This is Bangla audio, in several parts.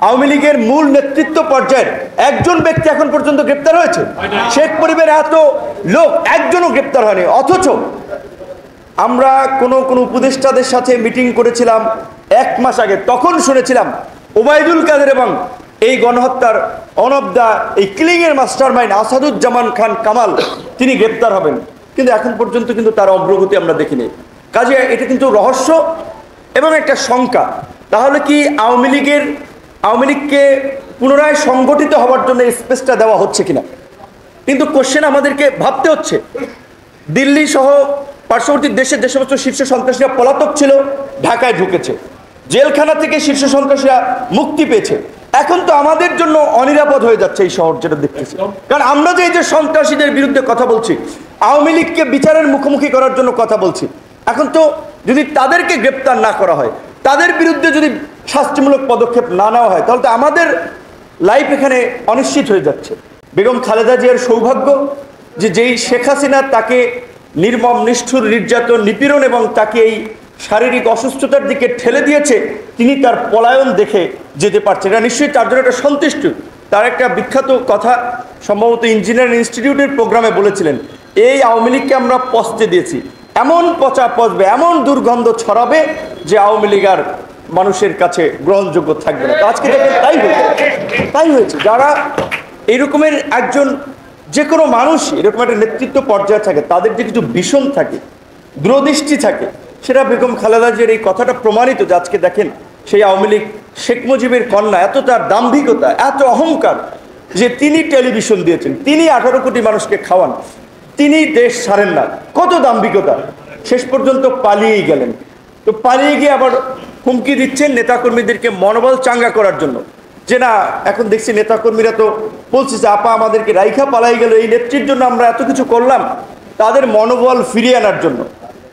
আওয়ামী লীগের মূল নেতৃত্ব পর্যায়ের একজন ব্যক্তি এখন পর্যন্ত গ্রেপ্তার হয়েছে। শেখ পরিবারের এত লোক একজনও গ্রেপ্তার হয়নি। অথচ আমরা কোন উপদেষ্টাদের সাথে মিটিং করেছিলাম 1 মাস আগে, তখন শুনেছিলাম ওবায়দুল কাদের এবং এই গণহত্যার অনবদা এই কিলিং এর মাস্টারমাইন্ড আসাদুজ্জামান খান কামাল তিনি গ্রেপ্তার হবেন, কিন্তু এখন পর্যন্ত কিন্তু তার অগ্রগতি আমরা দেখিনি। কাজে এটা কিন্তু রহস্য এবং একটা শঙ্কা। তাহলে কি আওয়ামী লীগকে পুনরায় সংগঠিত হওয়ার জন্য স্পেসটা দেওয়া হচ্ছে কিনা? কিন্তু কোশ্চেন আমাদেরকে ভাবতে হচ্ছে। দিল্লি সহ পার্শ্ববর্তী দেশের যে সমস্ত শীর্ষ সন্ত্রাসীরা পলাতক ছিল ঢাকায় ঢুকেছে, জেলখানা থেকে শীর্ষ সন্ত্রাসীরা মুক্তি পেয়েছে। এখন তো আমাদের জন্য অনিরাপদ হয়ে যাচ্ছে এই শহর, যেটা দেখতেছি। কারণ আমরা যে এই যে সন্ত্রাসীদের বিরুদ্ধে কথা বলছি, আওয়ামী লীগকে বিচারের মুখোমুখি করার জন্য কথা বলছি, এখন তো যদি তাদেরকে গ্রেপ্তার না করা হয়, তাদের বিরুদ্ধে যদি শাস্তিমূলক পদক্ষেপ না নেওয়া হয়, তাহলে তো আমাদের লাইফ এখানে অনিশ্চিত হয়ে যাচ্ছে। বেগম খালেদা জিয়ার সৌভাগ্য যে যেই শেখ হাসিনা তাকে নির্মম নিষ্ঠুর নির্যাতন নিপীড়ন এবং তাকে এই শারীরিক অসুস্থতার দিকে ঠেলে দিয়েছে, তিনি তার পলায়ন দেখে যেতে পারছেন। এটা নিশ্চয়ই তার জন্য একটা সন্তুষ্ট। তার একটা বিখ্যাত কথা সম্ভবত ইঞ্জিনিয়ারিং ইনস্টিটিউটের প্রোগ্রামে বলেছিলেন, এই আওয়ামী লীগকে আমরা পচতে দিয়েছি, এমন পচা পচবে, এমন দুর্গন্ধ ছড়াবে যে আওয়ামী লীগ আর মানুষের কাছে গ্রহণযোগ্য থাকবে না। আজকে দেখেন তাই হয়েছে। যারা এই রকমের একজন যে কোনো মানুষ এরকম একটা নেতৃত্ব পর্যায়ে থাকে, তাদের যে কিছু ভীষণ থাকে, দূরদৃষ্টি থাকে, সেটা বেগম খালেদা জিয়ার এই কথাটা প্রমাণিত। যে আজকে দেখেন সেই আওয়ামী লীগ শেখ মুজিবের কন্যা, এত তার দাম্ভিকতা, এত অহংকার যে তিনি টেলিভিশন দিয়েছেন, তিনি 18 কোটি মানুষকে খাওয়ান, তিনি দেশ ছাড়েন না, কত দাম্ভিকতা। শেষ পর্যন্ত পালিয়েই গেলেন। তো পালিয়ে গিয়ে আবার হুমকি দিচ্ছেন নেতাকর্মীদেরকে মনোবল চাঙ্গা করার জন্য, যে না এখন দেখছি নেতাকর্মীরা তো বলছে যে আপা আমাদেরকে রাইখা পালাই গেল, এই নেত্রীর জন্য আমরা এত কিছু করলাম, তাদের মনোবল ফিরিয়ে আনার জন্য,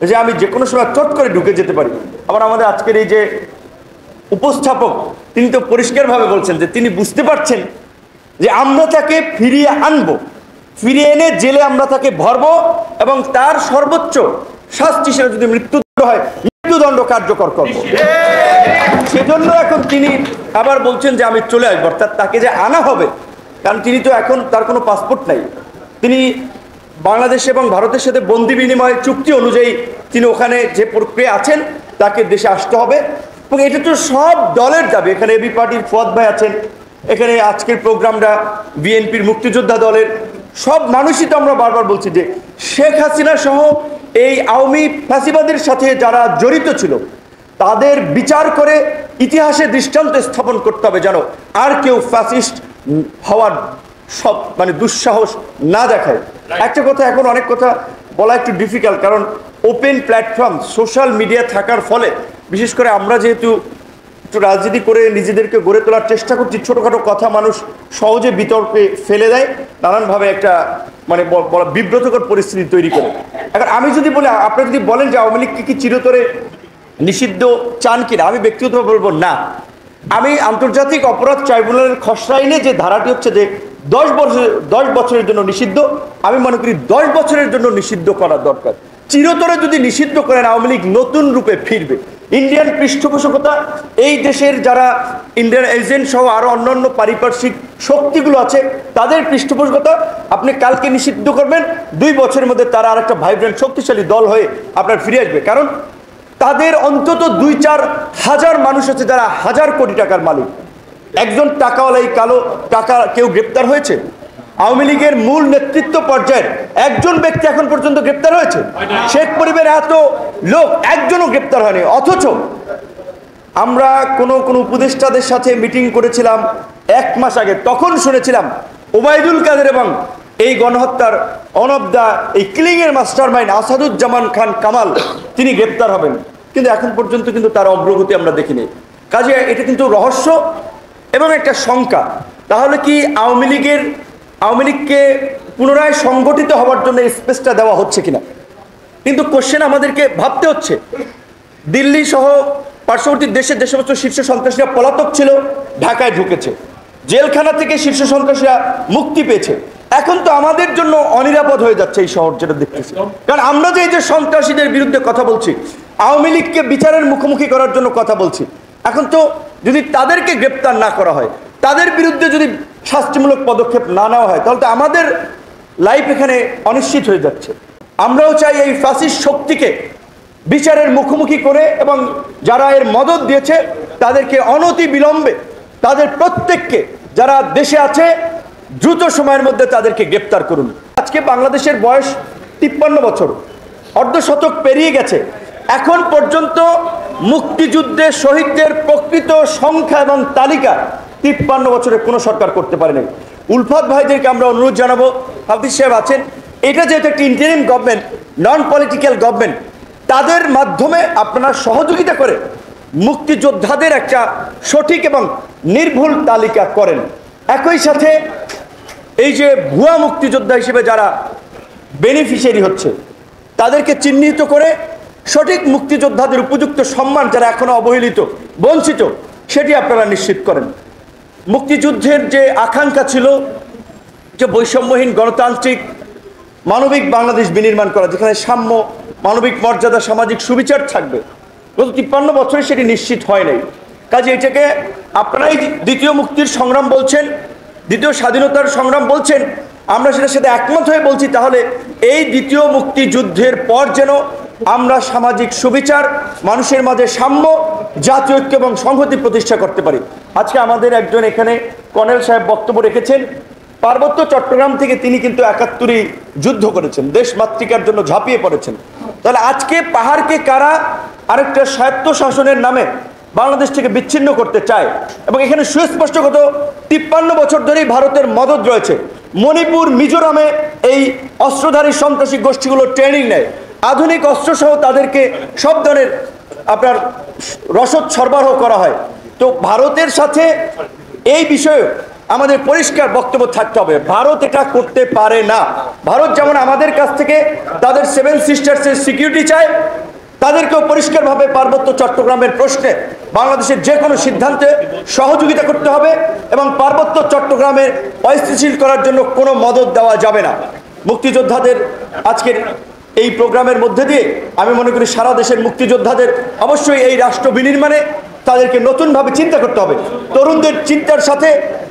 যে আমি যে কোনো সময় চট করে ঢুকে যেতে পারি। আবার আমাদের আজকের এই যে উপস্থাপক, তিনি তো পরিষ্কারভাবে বলছেন যে তিনি বুঝতে পারছেন যে আমরা তাকে ফিরিয়ে আনবো, ফিরিয়ে এনে জেলে আমরা তাকে ভরবো এবং তার সর্বোচ্চ শাস্তি হিসেবে যদি মৃত্যুদণ্ড হয়, মৃত্যুদণ্ড কার্যকর করবো। সেজন্য এখন তিনি আবার বলছেন যে আমি চলে আসবো, অর্থাৎ তাকে যে আনা হবে, কারণ তিনি তো এখন তার কোনো পাসপোর্ট নাই, তিনি বাংলাদেশ এবং ভারতের সাথে বন্দি বিনিময় চুক্তি অনুযায়ী তিনি ওখানে যে প্রক্রিয়া আছেন তাকে দেশে আসতে হবে। এবং এটা তো সব দলের দাবি। এখানে এবি পার্টির ফুয়াদ ভাই আছেন, এখানে আজকের প্রোগ্রামটা বিএনপির মুক্তিযোদ্ধা দলের, সব মানুষই তো আমরা বারবার বলছি যে শেখ হাসিনা সহ এই আওয়ামী ফ্যাসিবাদের সাথে যারা জড়িত ছিল তাদের বিচার করে ইতিহাসে দৃষ্টান্ত স্থাপন করতে হবে, যেন আর কেউ ফ্যাসিস্ট হওয়ার সব দুঃসাহস না দেখায়। একটা কথা, এখন অনেক কথা বলা একটু ডিফিকাল্ট, কারণ ওপেন প্ল্যাটফর্ম সোশ্যাল মিডিয়া থাকার ফলে, বিশেষ করে আমরা যেহেতু একটু রাজনীতি করে নিজেদেরকে গড়ে তোলার চেষ্টা করছি, ছোটোখাটো কথা মানুষ সহজে বিতর্কে ফেলে দেয়, নানানভাবে একটা বিব্রতকর পরিস্থিতি তৈরি করে। এখন আমি যদি বলি, আপনারা যদি বলেন যে আওয়ামী লীগকে কি চিরতরে নিষিদ্ধ চান কিনা, আমি ব্যক্তিগতভাবে বলবো না। আমি আন্তর্জাতিক অপরাধ ট্রাইব্যুনালের খসড়া আইনে যে ধারাটি হচ্ছে যে 10 বছরের জন্য নিষিদ্ধ, আমি মনে করি 10 বছরের জন্য নিষিদ্ধ করা দরকার। চিরতরে যদি নিষিদ্ধ করেন, আওয়ামী লীগ নতুন রূপে ফিরবে। ইন্ডিয়ান পৃষ্ঠপোষকতা, এই দেশের যারা ইন্ডিয়ান এজেন্ট সহ আরও অন্যান্য পারিপার্শ্বিক শক্তিগুলো আছে, তাদের পৃষ্ঠপোষকতা আপনি কালকে নিষিদ্ধ করবেন, 2 বছরের মধ্যে তারা আর একটা ভাইব্রেন্ট শক্তিশালী দল হয়ে আপনার ফিরে আসবে। কারণ তাদের অন্তত 2-4 হাজার মানুষ আছে যারা 1000 কোটি টাকার মালিক। একজন টাকাওয়ালা এই কালো টাকা কেউ গ্রেপ্তার হয়েছে? আওয়ামী লীগের মূল নেতৃত্ব পর্যায়ের একজন ব্যক্তি এখন পর্যন্ত গ্রেপ্তার হয়েছে। শেখ পরিবারের এত লোক একজনও গ্রেপ্তার হয়নি। অথচ আমরা কোন উপদেষ্টাদের সাথে মিটিং করেছিলাম 1 মাস আগে, তখন শুনেছিলাম ওবায়দুল কাদের এবং এই গণহত্যার অনবদা এই কিলিং এর মাস্টারমাইন্ড আসাদুজ্জামান খান কামাল তিনি গ্রেপ্তার হবেন, কিন্তু এখন পর্যন্ত কিন্তু তার অগ্রগতি আমরা দেখিনি। কাজে এটা কিন্তু রহস্য এবং একটা শঙ্কা। তাহলে কি আওয়ামী লীগকে পুনরায় সংগঠিত হওয়ার জন্য স্পেসটা দেওয়া হচ্ছে কিনা? কিন্তু কোশ্চেন আমাদেরকে ভাবতে হচ্ছে। দিল্লি সহ পার্শ্ববর্তী দেশের যে সমস্ত শীর্ষ সন্ত্রাসীরা পলাতক ছিল ঢাকায় ঢুকেছে, জেলখানা থেকে শীর্ষ সন্ত্রাসীরা মুক্তি পেয়েছে। এখন তো আমাদের জন্য অনিরাপদ হয়ে যাচ্ছে এই শহর, যেটা দেখতেছি। কারণ আমরা যে এই যে সন্ত্রাসীদের বিরুদ্ধে কথা বলছি, আওয়ামী লীগকে বিচারের মুখোমুখি করার জন্য কথা বলছি, এখন তো যদি তাদেরকে গ্রেপ্তার না করা হয়, তাদের বিরুদ্ধে যদি শাস্তিমূলক পদক্ষেপ না নেওয়া হয়, তাহলে তো আমাদের লাইফ এখানে অনিশ্চিত হয়ে যাচ্ছে। আমরাও চাই এই ফ্যাসিস্ট শক্তিকে বিচারের মুখোমুখি করে এবং যারা এর মদত দিয়েছে তাদেরকে অনতি বিলম্বে, তাদের প্রত্যেককে যারা দেশে আছে দ্রুত সময়ের মধ্যে তাদেরকে গ্রেপ্তার করুন। আজকে বাংলাদেশের বয়স 53 বছর, অর্ধশতক পেরিয়ে গেছে। এখন পর্যন্ত মুক্তিযুদ্ধে শহীদদের প্রকৃত সংখ্যা এবং তালিকা 53 বছরের কোনো সরকার করতে পারেনি। উলফাত ভাইদেরকে আমরা অনুরোধ জানাবো, হাফিজ সাহেব আছেন, এটা যেহেতু একটা interim government, non political government, তাদের মাধ্যমে আপনারা সহযোগিতা করে মুক্তিযোদ্ধাদের একটা সঠিক এবং নির্ভুল তালিকা করেন। একই সাথে এই যে ভুয়া মুক্তিযোদ্ধা হিসেবে যারা বেনিফিশিয়ারি হচ্ছে তাদেরকে চিহ্নিত করে সঠিক মুক্তিযোদ্ধাদের উপযুক্ত সম্মান যারা এখনো অবহেলিত, বঞ্চিত, সেটি আপনারা নিশ্চিত করেন। মুক্তিযুদ্ধের যে আকাঙ্ক্ষা ছিল যে বৈষম্যহীন গণতান্ত্রিক মানবিক বাংলাদেশ বিনির্মাণ করা, যেখানে সাম্য, মানবিক মর্যাদা, সামাজিক সুবিচার থাকবে, গত 53 বছরে সেটি নিশ্চিত হয় নাই। কাজে এটাকে আপনারাই দ্বিতীয় মুক্তির সংগ্রাম বলছেন, দ্বিতীয় স্বাধীনতার সংগ্রাম বলছেন, আমরা সেটার সাথে একমত হয়ে বলছি। তাহলে এই দ্বিতীয় মুক্তিযুদ্ধের পর যেন আমরা সামাজিক সুবিচার, মানুষের মাঝে সাম্য, জাতীয় ঐক্য এবং সংহতি প্রতিষ্ঠা করতে পারি। আজকে আমাদের একজন এখানে কর্নেল সাহেব বক্তব্য রেখেছেন, পার্বত্য চট্টগ্রাম থেকে তিনি কিন্তু 71 যুদ্ধ করেছেন, দেশ মাতৃকার জন্য ঝাঁপিয়ে পড়েছেন। তাহলে আজকে পাহাড়কে কারা আরেকটা স্বায়ত্ত শাসনের নামে বাংলাদেশ থেকে বিচ্ছিন্ন করতে চায়, এবং এখানে সুস্পষ্ট গত 53 বছর ধরেই ভারতের মদদ রয়েছে। মণিপুর, মিজোরামে এই অস্ত্রধারী সন্ত্রাসী গোষ্ঠীগুলো ট্রেনিং নেয়, আধুনিক অস্ত্রসহ তাদেরকে সব ধরনের আপনার রসদ সরবরাহ করা হয়। তো ভারতের সাথে এই বিষয়ে আমাদের পরিষ্কার বক্তব্য থাকতে হবে, ভারত এটা করতে পারে না। ভারত যেমন আমাদের কাছ থেকে তাদের 7 সিস্টার্সের সিকিউরিটি চায়, তাদেরকেও পরিষ্কারভাবে পার্বত্য চট্টগ্রামের প্রশ্নে বাংলাদেশের যে কোনো সিদ্ধান্তে সহযোগিতা করতে হবে, এবং পার্বত্য চট্টগ্রামের অস্থিতিশীল করার জন্য কোনো মদদ দেওয়া যাবে না। মুক্তিযোদ্ধাদের আজকের এই প্রোগ্রামের মধ্যে দিয়ে আমি মনে করি সারা দেশের মুক্তিযোদ্ধাদের অবশ্যই এই রাষ্ট্র বিনির্মাণে তাদেরকে নতুনভাবে চিন্তা করতে হবে। তরুণদের চিন্তার সাথে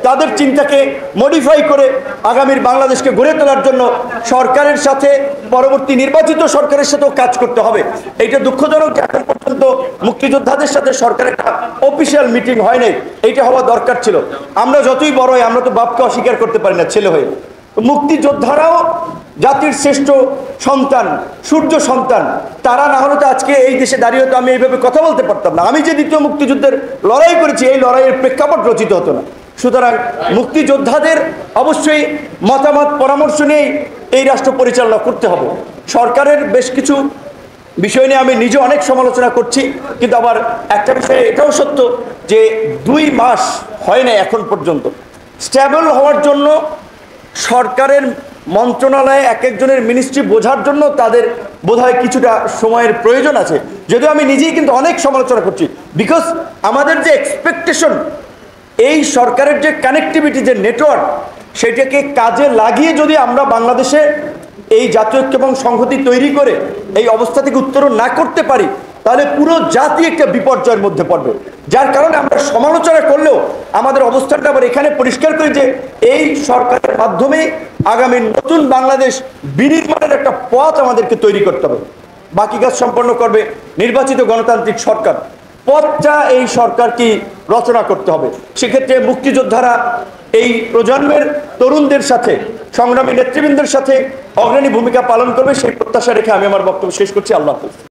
তাদের চিন্তাকে মডিফাই করে আগামীর বাংলাদেশকে গড়ে তোলার জন্য সরকারের সাথে, পরবর্তী নির্বাচিত সরকারের সাথেও কাজ করতে হবে। এইটা দুঃখজনক যে এখন পর্যন্ত মুক্তিযোদ্ধাদের সাথে সরকারের একটা অফিসিয়াল মিটিং হয় নাই, এইটা হওয়া দরকার ছিল। আমরা যতই বড় হই, আমরা তো বাপকে অস্বীকার করতে পারি না ছেলে হয়ে। মুক্তিযোদ্ধারাও জাতির শ্রেষ্ঠ সন্তান, সূর্য সন্তান, তারা না হলে তো আজকে এই দেশে দাঁড়িয়ে তো আমি এইভাবে কথা বলতে পারতাম না। আমি যে দ্বিতীয় মুক্তিযুদ্ধের লড়াই করেছি, এই লড়াইয়ের প্রেক্ষাপট রচিত হতো না। সুতরাং মুক্তিযোদ্ধাদের অবশ্যই মতামত, পরামর্শ নিয়েই এই রাষ্ট্র পরিচালনা করতে হবে। সরকারের বেশ কিছু বিষয় নিয়ে আমি নিজে অনেক সমালোচনা করছি, কিন্তু আবার একটা বিষয়ে এটাও সত্য যে 2 মাস হয় না এখন পর্যন্ত। স্ট্যাবল হওয়ার জন্য সরকারের মন্ত্রণালয়ে এক একজনের মিনিস্ট্রি বোঝার জন্য তাদের বোধহয় কিছুটা সময়ের প্রয়োজন আছে, যদিও আমি নিজেই কিন্তু অনেক সমালোচনা করছি। বিকজ আমাদের যে এক্সপেকটেশন, এই সরকারের যে কানেক্টিভিটি, যে নেটওয়ার্ক, সেটাকে কাজে লাগিয়ে যদি আমরা বাংলাদেশে এই জাতীয় ঐক্য এবং সংহতি তৈরি করে এই অবস্থা থেকে উত্তরণ না করতে পারি, তাহলে পুরো জাতি একটা বিপর্যয়ের মধ্যে পড়বে। যার কারণে আমরা সমালোচনা করলেও আমাদের অবস্থানটা আবার এখানে পরিষ্কার করি যে এই সরকারের মাধ্যমে আগামী নতুন বাংলাদেশ বিনির্মাণের একটা পথ আমাদেরকে তৈরি করতে হবে। বাকি কাজ সম্পন্ন করবে নির্বাচিত গণতান্ত্রিক সরকার। পথটা এই সরকারকে রচনা করতে হবে। সেক্ষেত্রে মুক্তিযোদ্ধারা এই প্রজন্মের তরুণদের সাথে, সংগ্রামী নেতৃবৃন্দের সাথে অগ্রণী ভূমিকা পালন করবে, সেই প্রত্যাশা রেখে আমি আমার বক্তব্য শেষ করছি। আল্লাহ হাফেজ।